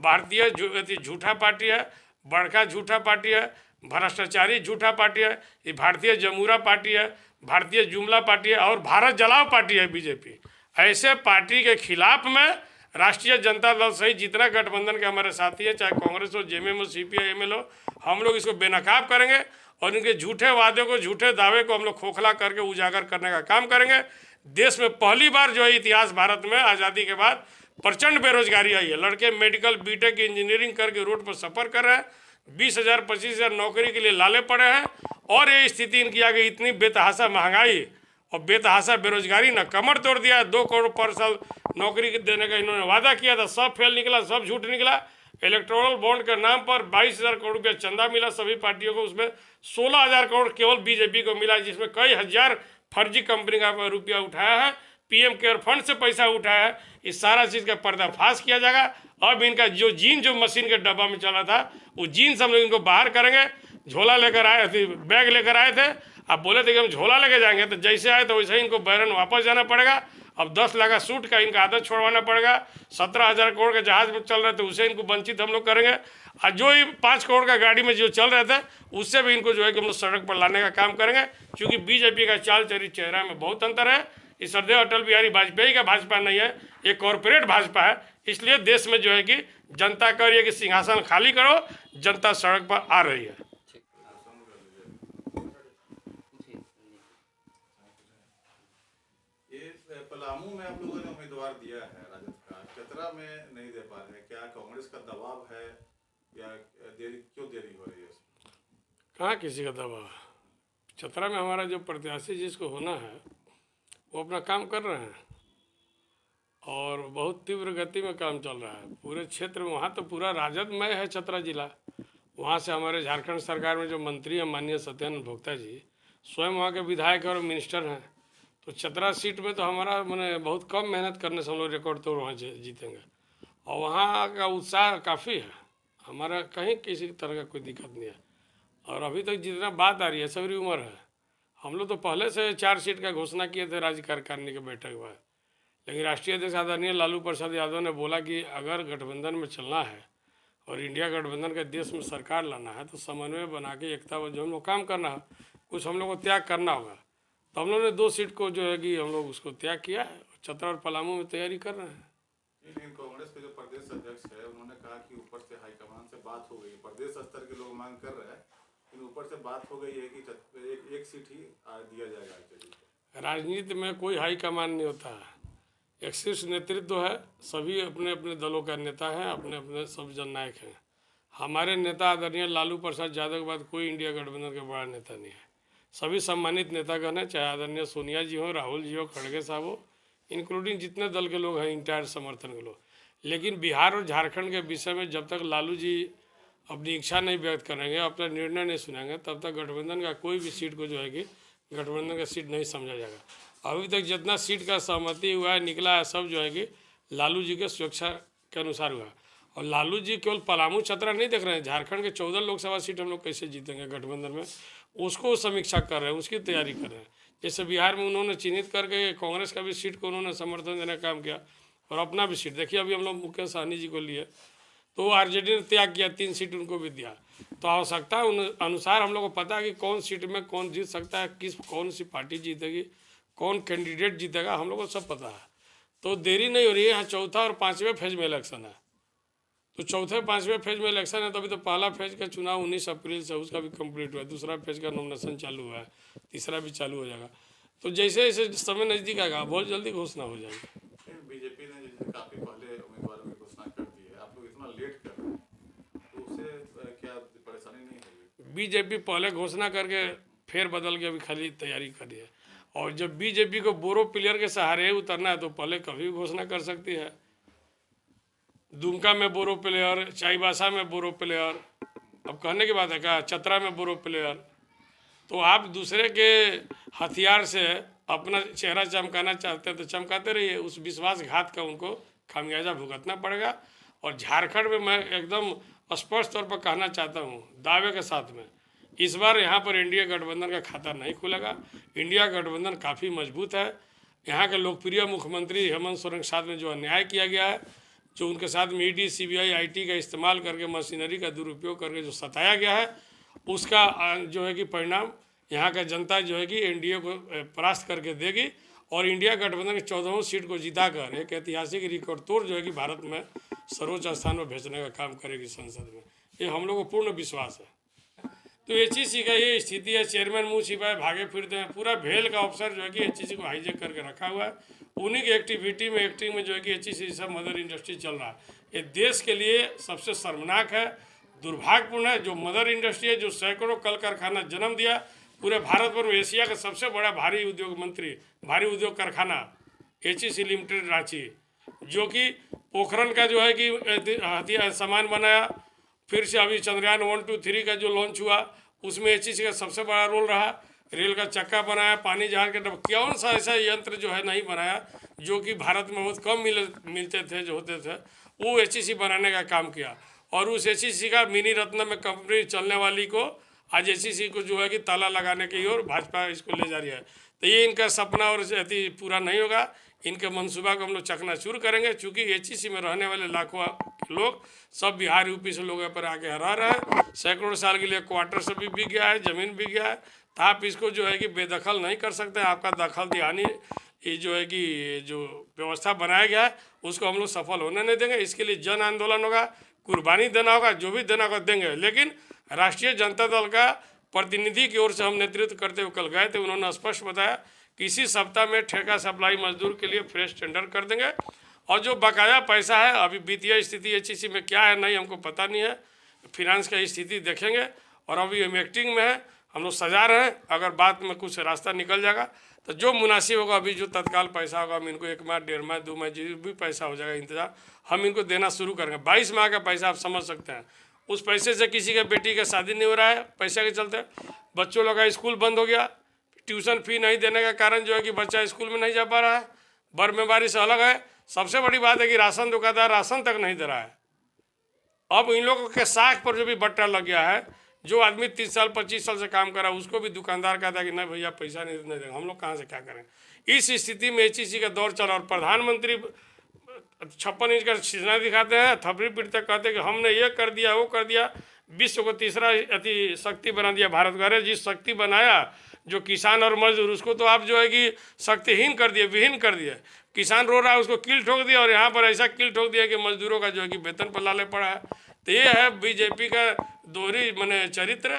भारतीय झूठा पार्टी है, बड़का झूठा पार्टी है, भ्रष्टाचारी झूठा पार्टी है, ये भारतीय जमूरा पार्टी है, भारतीय जुमला पार्टी है और भारत जलाओ पार्टी है बीजेपी। ऐसे पार्टी के खिलाफ में राष्ट्रीय जनता दल सहित जितना गठबंधन के हमारे साथी हैं, चाहे कांग्रेस हो, जेएमएम हो, सीपीआई हो, हम लोग इसको बेनकाब करेंगे और इनके झूठे वादों को, झूठे दावे को हम लोग खोखला करके उजागर करने का काम करेंगे। देश में पहली बार जो है इतिहास भारत में आज़ादी के बाद प्रचंड बेरोजगारी आई है। लड़के मेडिकल, बीटेक, इंजीनियरिंग करके रोड पर सफ़र कर रहे हैं, 20,000 25,000 नौकरी के लिए लाले पड़े हैं और ये स्थिति इनकी आ गई। इतनी बेतहाशा महंगाई और बेतहाशा बेरोजगारी न कमर तोड़ दिया। 2 करोड़ पर साल नौकरी देने का इन्होंने वादा किया था, सब फेल निकला, सब झूठ निकला। इलेक्टोरल बॉन्ड के नाम पर 22,000 करोड़ रुपया चंदा मिला सभी पार्टियों को, उसमें 16,000 करोड़ केवल बीजेपी को मिला, जिसमें कई हजार फर्जी कंपनी का रुपया उठाया है, पीएम केयर फंड से पैसा उठाया है। इस सारा चीज़ का पर्दाफाश किया जाएगा। अब इनका जो जीन जो मशीन के डब्बा में चला था, वो जीन हम लोग इनको बाहर करेंगे। झोला लेकर आए थे, बैग लेकर आए थे, अब बोले थे कि हम झोला लेके जाएंगे, तो जैसे आए तो वैसे ही इनको बैरन वापस जाना पड़ेगा। अब 10 लाख का सूट का इनका आदत छोड़वाना पड़ेगा। 17,000 करोड़ के जहाज में चल रहे थे उससे इनको वंचित हम लोग करेंगे, और जो ही 5 करोड़ का गाड़ी में जो चल रहे थे उससे भी इनको जो है कि हम लोग सड़क पर लाने का काम करेंगे। क्योंकि बीजेपी का चाल चेहरा में बहुत अंतर है। इस सरदेव अटल बिहारी वाजपेयी का भाजपा नहीं है, ये कॉरपोरेट भाजपा है। इसलिए देश में जो है कि जनता कह रही है कि सिंहासन खाली करो, जनता सड़क पर आ रही है। पलामू में आप लोगों ने उम्मीदवार दिया है राजद का, चतरा में नहीं दे पा रहे, क्या कांग्रेस का दबाव है या क्यों देरी हो रही है? कहाँ किसी का दबाव? चतरा में हमारा जो प्रत्याशी जिसको होना है वो अपना काम कर रहे हैं और बहुत तीव्र गति में काम चल रहा है पूरे क्षेत्र में। वहाँ तो पूरा राजदमय है चतरा जिला। वहाँ से हमारे झारखंड सरकार में जो मंत्री हैं माननीय सत्यानंद भोक्ता जी, स्वयं वहाँ के विधायक और मिनिस्टर हैं। तो चतरा सीट में तो हमारा मैंने बहुत कम मेहनत करने से हम लोग रिकॉर्ड तोड़ वहाँ जीतेंगे और वहाँ का उत्साह काफ़ी है। हमारा कहीं किसी तरह का कोई दिक्कत नहीं है और अभी तक जितना बात आ रही है सबरी उम्र है। हम लोग तो पहले से 4 सीट का घोषणा किए थे राज्य कार्यकारिणी के बैठक के बाद, लेकिन राष्ट्रीय अध्यक्ष आदरणीय लालू प्रसाद यादव ने बोला कि अगर गठबंधन में चलना है और इंडिया गठबंधन के देश में सरकार लाना है तो समन्वय बना के एकता जो हम लोग काम करना है, कुछ हम लोग को त्याग करना होगा। तो हम लोग ने 2 सीट को जो है कि हम लोग उसको त्याग किया है। चतरा और पलामू में तैयारी कर रहे हैं। लेकिन कांग्रेस के जो प्रदेश अध्यक्ष है उन्होंने कहा कि ऊपर से हाईकमान से बात हो गई, प्रदेश स्तर के लोग मांग कर रहे हैं, लेकिन ऊपर से बात हो गई है कि एक सीट ही दिया जाएगा। राजनीति में कोई हाईकमान नहीं होता है, एक शीर्ष नेतृत्व है। सभी अपने अपने दलों का नेता है, अपने अपने सब जननायक हैं। हमारे नेता आदरणीय लालू प्रसाद यादव के बाद कोई इंडिया गठबंधन का बड़ा नेता नहीं है। सभी सम्मानित नेतागण हैं, चाहे आदरणीय सोनिया जी हो, राहुल जी हो, खड़गे साहब हो, इंक्लूडिंग जितने दल के लोग हैं, इंटायर समर्थन के लोग। लेकिन बिहार और झारखंड के विषय में जब तक लालू जी अपनी इच्छा नहीं व्यक्त करेंगे, अपना निर्णय नहीं सुनेंगे, तब तक गठबंधन का कोई भी सीट को जो है कि गठबंधन का सीट नहीं समझा जाएगा। अभी तक जितना सीट का सहमति हुआ है, निकला है, सब जो है कि लालू जी के सुरक्षा के अनुसार हुआ। और लालू जी केवल पलामू चतरा नहीं देख रहे हैं, झारखंड के 14 लोकसभा सीट हम लोग कैसे जीतेंगे गठबंधन में, उसको समीक्षा कर रहे हैं, उसकी तैयारी कर रहे हैं। जैसे बिहार में उन्होंने चिन्हित करके कांग्रेस का भी सीट को उन्होंने समर्थन देने का काम किया और अपना भी सीट देखिए। अभी हम लोग मुकेश सहनी जी को लिए तो आरजेडी ने त्याग किया, 3 सीट उनको भी दिया। तो आवश्यकता अनुसार हम लोग को पता है कि कौन सीट में कौन जीत सकता है, कौन सी पार्टी जीतेगी, कौन कैंडिडेट जीतेगा, हम लोग को सब पता है। तो देरी नहीं हो रही है। यहाँ 4था और 5वें फेज में इलेक्शन है। तो 4थे 5वें फेज में इलेक्शन है, तो अभी तो पहला फेज का चुनाव 19 अप्रैल से उसका भी कंप्लीट हुआ है, दूसरा फेज का नॉमिनेशन चालू हुआ है, तीसरा भी चालू हो जाएगा। तो जैसे जैसे समय नज़दीक आएगा बहुत जल्दी घोषणा हो जाएगी। बीजेपी ने काफ़ी पहले उम्मीदवारों की घोषणा कर दी है, आप लोग इतना लेट कर रहे हैं, तो उससे क्या परेशानी नहीं होगी? बीजेपी पहले घोषणा करके फिर बदल के अभी खाली तैयारी करी है। और जब बीजेपी को बोरो प्लेयर के सहारे उतरना है तो पहले कभी घोषणा कर सकती है। दुमका में बोरो प्लेयर, चाईबासा में बोरो प्लेयर, अब कहने की बात है क्या, चतरा में बोरो प्लेयर। तो आप दूसरे के हथियार से अपना चेहरा चमकाना चाहते हैं तो चमकाते रहिए, उस विश्वासघात का उनको खामियाजा भुगतना पड़ेगा। और झारखंड में मैं एकदम स्पष्ट तौर पर कहना चाहता हूँ दावे के साथ में, इस बार यहाँ पर इंडिया गठबंधन का खाता नहीं खुलेगा। इंडिया गठबंधन काफ़ी मजबूत है। यहाँ के लोकप्रिय मुख्यमंत्री हेमंत सोरेन के साथ में जो अन्याय किया गया है, जो उनके साथ में ईडी सीबीआई आईटी का इस्तेमाल करके मशीनरी का दुरुपयोग करके जो सताया गया है, उसका जो है कि परिणाम यहाँ का जनता जो है कि एनडीए को परास्त करके देगी और इंडिया गठबंधन की 14वीं सीट को जिताकर एक ऐतिहासिक रिकॉर्ड तोड़ जो है कि भारत में सर्वोच्च स्थान पर भेजने का काम करेगी संसद में। ये हम लोग को पूर्ण विश्वास है। तो एचईसी का ये स्थिति है, चेयरमैन मुंह छिपाए भागे फिरते हैं, पूरा भेल का अफसर जो है कि एचईसी को हाईजेक करके रखा हुआ है। उन्हीं की एक्टिविटी में एक्टिंग में जो है कि एचईसी सब मदर इंडस्ट्री चल रहा है। ये देश के लिए सबसे शर्मनाक है, दुर्भाग्यपूर्ण है। जो मदर इंडस्ट्री है, जो सैकड़ों कल कारखाना जन्म दिया, पूरे भारतवर्ष में एशिया का सबसे बड़ा भारी उद्योग कारखाना एचईसी लिमिटेड रांची, जो कि पोखरण का जो है कि हथियार सामान बनाया, फिर से अभी चंद्रयान 1, 2, 3 का जो लॉन्च हुआ उसमें एचईसी का सबसे बड़ा रोल रहा। रेल का चक्का बनाया, पानी जहाज के डब्बा, कौन सा ऐसा यंत्र जो है नहीं बनाया जो कि भारत में बहुत कम मिलते थे, जो होते थे, वो एचईसी बनाने का काम किया। और उस एचईसी का मिनी रत्न में कंपनी चलने वाली को आज एचईसी को जो है कि ताला लगाने की ओर भाजपा इसको ले जा रही है। तो ये इनका सपना और पूरा नहीं होगा। इनके मंसूबा को हम लोग चकनाचूर करेंगे, चूँकि एचईसी में रहने वाले लाखों लोग सब बिहार यूपी से लोगों पर आके हरा रहे हैं। सैकड़ों साल के लिए क्वार्टर से भी बिक गया है, ज़मीन बिक गया है। तो आप इसको जो है कि बेदखल नहीं कर सकते। आपका दखल दिहानी ये जो है कि जो व्यवस्था बनाया गया है उसको हम लोग सफल होने नहीं देंगे। इसके लिए जन आंदोलन होगा, कुर्बानी देना होगा, जो भी देना होगा देंगे। लेकिन राष्ट्रीय जनता दल का प्रतिनिधि की ओर से हम नेतृत्व करते हुए कल गए थे, उन्होंने स्पष्ट बताया कि इसी सप्ताह में ठेका सप्लाई मजदूर के लिए फ्रेश टेंडर कर देंगे। और जो बकाया पैसा है, अभी वित्तीय स्थिति एचईसी में क्या है नहीं हमको पता नहीं है, फिनांस का स्थिति देखेंगे। और अभी हम एक्टिंग में है, हम लोग सजा रहे हैं। अगर बाद में कुछ रास्ता निकल जाएगा तो जो मुनासिब होगा, अभी जो तत्काल पैसा होगा हम इनको 1 माह, 1.5 माह, 2 माह जो भी पैसा हो जाएगा इंतजार, हम इनको देना शुरू करेंगे। 22 माह का पैसा आप समझ सकते हैं। उस पैसे से किसी के बेटी का शादी नहीं हो रहा है, पैसे के चलते बच्चों लोग का स्कूल बंद हो गया, ट्यूशन फी नहीं देने का कारण जो है कि बच्चा स्कूल में नहीं जा पा रहा है। बर्फबारी से अलग है। सबसे बड़ी बात है कि राशन दुकानदार राशन तक नहीं दे रहा है। अब इन लोगों के साख पर जो भी बट्टा लग गया है, जो आदमी 30 साल 25 साल से काम कर रहा है उसको भी दुकानदार कहता है कि नहीं भैया पैसा नहीं देंगे, हम लोग कहाँ से क्या करें। इस स्थिति में एचईसी का दौर चला और प्रधानमंत्री 56 इंच का शीशा दिखाते हैं, थपड़ी पीटते कहते हैं कि हमने ये कर दिया वो कर दिया, विश्व को तीसरा अति शक्ति बना दिया भारत को। अरे जिस शक्ति बनाया जो किसान और मजदूर, उसको तो आप जो है कि शक्तिहीन कर दिए, विहीन कर दिए। किसान रो रहा है उसको कील ठोक दिया, और यहाँ पर ऐसा कील ठोक दिया कि मजदूरों का जो है कि वेतन पर लाले पड़ा है। तो ये है बीजेपी का दोहरी माने चरित्र।